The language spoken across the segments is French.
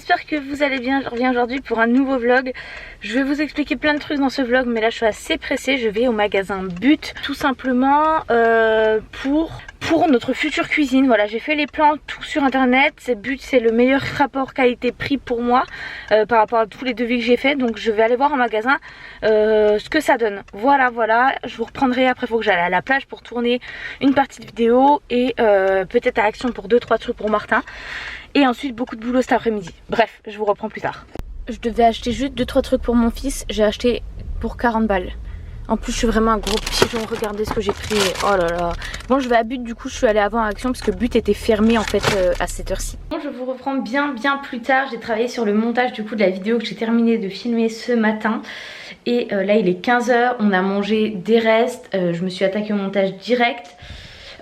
j'espère que vous allez bien. Je reviens aujourd'hui pour un nouveau vlog. Je vais vous expliquer plein de trucs dans ce vlog, mais là je suis assez pressée. Je vais au magasin But tout simplement pour notre future cuisine. Voilà, j'ai fait les plans tout sur internet. But, c'est le meilleur rapport qualité-prix pour moi par rapport à tous les devis que j'ai fait. Donc je vais aller voir en magasin ce que ça donne. Voilà, je vous reprendrai après. Il faut que j'aille à la plage pour tourner une partie de vidéo et peut-être à Action pour 2-3 trucs pour Martin. Et ensuite beaucoup de boulot cet après-midi. Bref, je vous reprends plus tard. Je devais acheter juste 2-3 trucs pour mon fils. J'ai acheté pour 40 balles. En plus je suis vraiment un gros pigeon, regardez ce que j'ai pris. Oh là là. Bon, je vais à But, du coup je suis allée avant à Action parce que But était fermé en fait à cette heure-ci. Bon, je vous reprends bien plus tard. J'ai travaillé sur le montage du coup de la vidéo que j'ai terminé de filmer ce matin. Et là il est 15 h, on a mangé des restes. Je me suis attaquée au montage direct.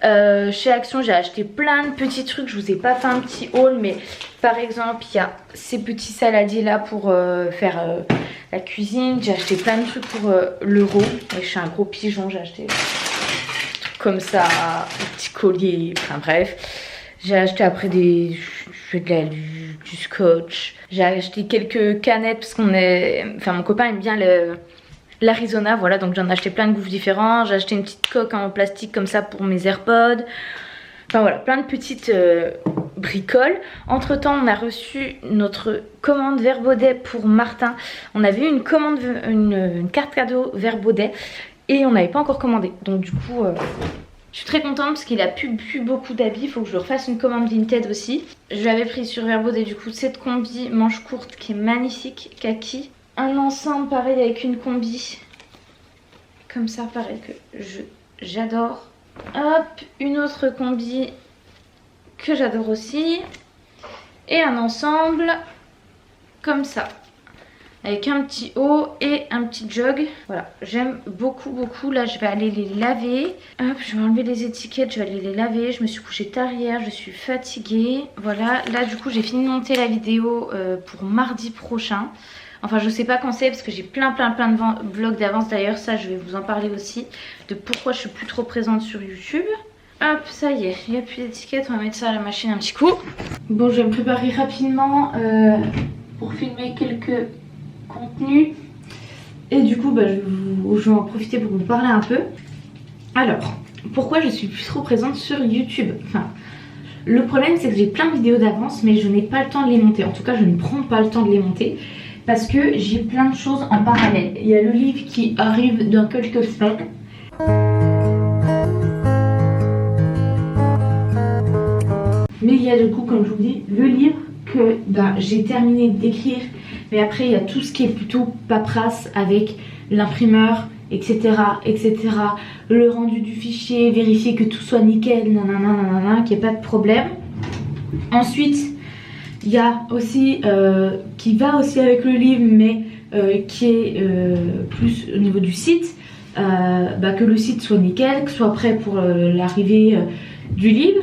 Chez Action j'ai acheté plein de petits trucs. Je vous ai pas fait un petit haul, mais par exemple il y a ces petits saladiers là pour faire la cuisine. J'ai acheté plein de trucs pour l'euro. Je suis un gros pigeon, j'ai acheté des trucs comme ça, des petits colliers, enfin bref. J'ai acheté après du scotch. J'ai acheté quelques canettes parce qu'on est... Enfin mon copain aime bien l'Arizona, voilà, donc j'en ai acheté plein de gouffres différents. J'ai acheté une petite coque en plastique comme ça pour mes AirPods. Enfin voilà, plein de petites bricoles. Entre temps on a reçu notre commande Verbaudet pour Martin. On avait eu une commande, une carte cadeau Verbaudet et on n'avait pas encore commandé. Donc du coup je suis très contente parce qu'il a plus beaucoup d'habits. Il faut que je lui refasse une commande Vinted aussi. Je lui avais pris sur Verbaudet du coup cette combi manche courte qui est magnifique, kaki. Un ensemble pareil avec une combi comme ça, pareil que j'adore. Hop, une autre combi que j'adore aussi. Et un ensemble comme ça. Avec un petit haut et un petit jog. Voilà, j'aime beaucoup. Là, je vais aller les laver. Hop, je vais enlever les étiquettes, je vais aller les laver. Je me suis couchée tard hier, je suis fatiguée. Voilà, là du coup, j'ai fini de monter la vidéo pour mardi prochain. Enfin, je sais pas quand c'est parce que j'ai plein de vlogs d'avance. D'ailleurs, ça, je vais vous en parler aussi. De pourquoi je suis plus trop présente sur YouTube. Hop, ça y est, il n'y a plus d'étiquette. On va mettre ça à la machine un petit coup. Bon, je vais me préparer rapidement pour filmer quelques contenus. Et du coup, je vais en profiter pour vous parler un peu. Alors, pourquoi je suis plus trop présente sur YouTube? Enfin, le problème, c'est que j'ai plein de vidéos d'avance, mais je n'ai pas le temps de les monter. En tout cas, je ne prends pas le temps de les monter. Parce que j'ai plein de choses en parallèle. Il y a le livre qui arrive dans quelques semaines. Mais il y a du coup, comme je vous dis, le livre que j'ai terminé d'écrire. Mais après, il y a tout ce qui est plutôt paperasse avec l'imprimeur, etc. Le rendu du fichier, vérifier que tout soit nickel, nanana, qu'il n'y ait pas de problème. Ensuite, il y a aussi, qui va aussi avec le livre, mais qui est plus au niveau du site, que le site soit nickel, que soit prêt pour l'arrivée du livre.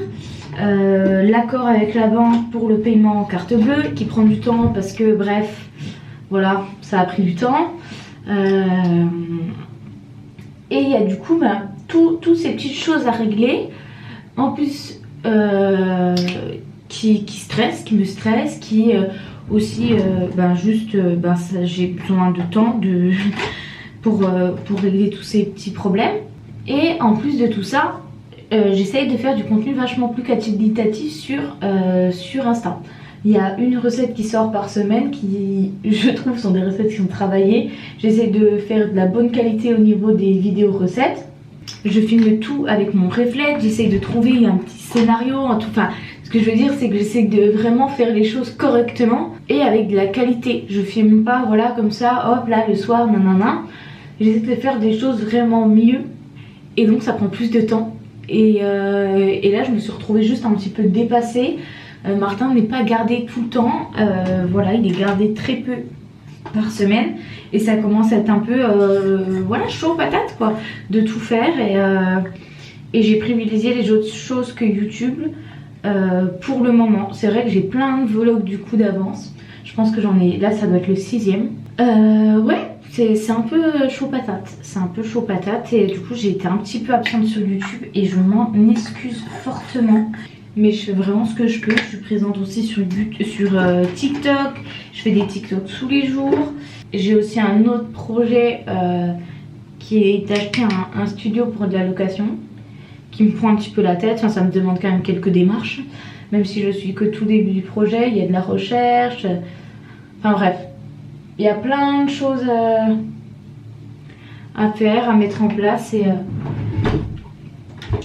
L'accord avec la banque pour le paiement en carte bleue, qui prend du temps parce que, bref, voilà, ça a pris du temps. Et il y a du coup toutes ces petites choses à régler. En plus... qui me stresse, qui aussi j'ai besoin de temps pour régler tous ces petits problèmes. Et en plus de tout ça, j'essaye de faire du contenu vachement plus qualitatif sur Insta. Il y a une recette qui sort par semaine qui, je trouve, sont des recettes qui sont travaillées. J'essaie de faire de la bonne qualité au niveau des vidéos recettes. Je filme tout avec mon réflexe, j'essaye de trouver un petit scénario, enfin, ce que je veux dire c'est que j'essaie de vraiment faire les choses correctement et avec de la qualité. Je filme pas, voilà, comme ça, hop, là, le soir, nanana. J'essaie de faire des choses vraiment mieux et donc ça prend plus de temps. Et là, je me suis retrouvée juste un petit peu dépassée. Martin n'est pas gardé tout le temps, voilà, il est gardé très peu par semaine et ça commence à être un peu chaud patate quoi de tout faire et j'ai privilégié les autres choses que YouTube pour le moment. C'est vrai que j'ai plein de vlogs du coup d'avance. Je pense que j'en ai, là ça doit être le 6e. Ouais, c'est un peu chaud patate, c'est un peu chaud patate et du coup j'ai été un petit peu absente sur YouTube et je m'en excuse fortement. Mais je fais vraiment ce que je peux. Je suis présente aussi sur TikTok. Je fais des TikTok tous les jours. J'ai aussi un autre projet qui est d'acheter un studio pour de la location, qui me prend un petit peu la tête. Enfin, ça me demande quand même quelques démarches. Même si je suis que tout début du projet, il y a de la recherche. Enfin bref, il y a plein de choses à faire, à mettre en place.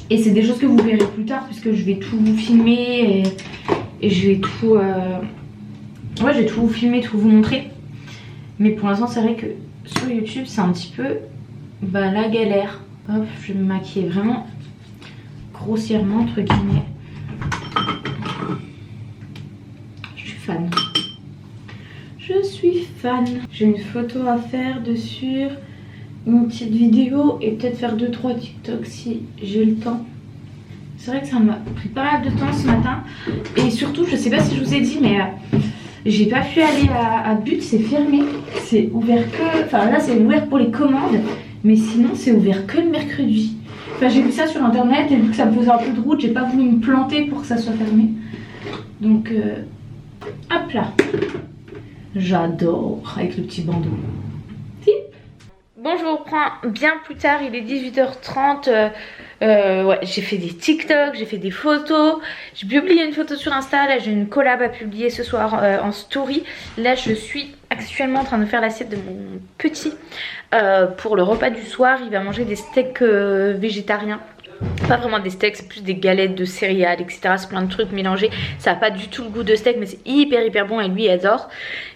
Et c'est des choses que vous verrez plus tard, puisque je vais tout vous filmer et je vais tout... Ouais, je vais tout vous filmer, tout vous montrer. Mais pour l'instant, c'est vrai que sur YouTube, c'est un petit peu la galère. Hop, je vais me maquiller vraiment grossièrement, entre guillemets. Je suis fan. Je suis fan. J'ai une photo à faire dessus, une petite vidéo et peut-être faire 2-3 TikTok si j'ai le temps. C'est vrai que ça m'a pris pas mal de temps ce matin. Et surtout, je sais pas si je vous ai dit, mais j'ai pas pu aller à But, c'est fermé. C'est ouvert que... Enfin là, c'est ouvert pour les commandes, mais sinon, c'est ouvert que le mercredi. Enfin, j'ai vu ça sur internet et vu que ça me faisait un peu de route, j'ai pas voulu me planter pour que ça soit fermé. Donc, hop là. J'adore avec le petit bandeau. Bon, je vous reprends bien plus tard, il est 18h30. Ouais, j'ai fait des TikTok, j'ai fait des photos. J'ai publié une photo sur Insta. Là, j'ai une collab à publier ce soir en story. Là, je suis actuellement en train de faire l'assiette de mon petit pour le repas du soir. Il va manger des steaks végétariens. Pas vraiment des steaks, c'est plus des galettes de céréales, etc. C'est plein de trucs mélangés. Ça n'a pas du tout le goût de steak, mais c'est hyper bon et lui il adore.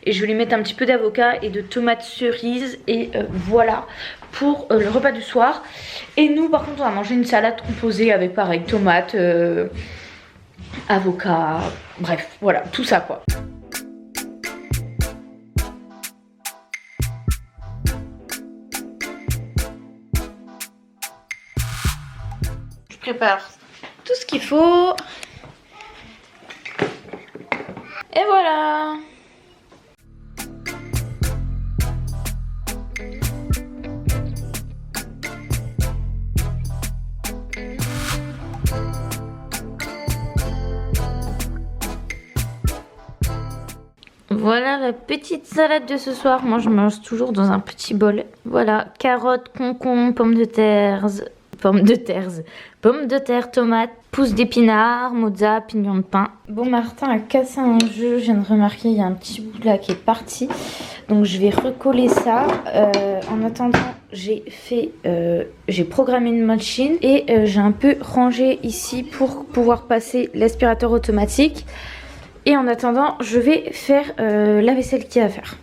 Et je vais lui mettre un petit peu d'avocat et de tomates cerises. Et voilà pour le repas du soir. Et nous par contre on va manger une salade composée avec pareil tomates, avocat, bref voilà tout ça quoi. Je prépare tout ce qu'il faut. Et voilà. Voilà la petite salade de ce soir. Moi je mange toujours dans un petit bol. Voilà, carottes, concombres, pommes de terre, tomates, pousses d'épinards, mozza, pignons de pain. Bon, Martin a cassé un jeu. Je viens de remarquer, il y a un petit bout là qui est parti. Donc je vais recoller ça. En attendant, j'ai programmé une machine et j'ai un peu rangé ici pour pouvoir passer l'aspirateur automatique. Et en attendant, je vais faire la vaisselle qu'il y a à faire.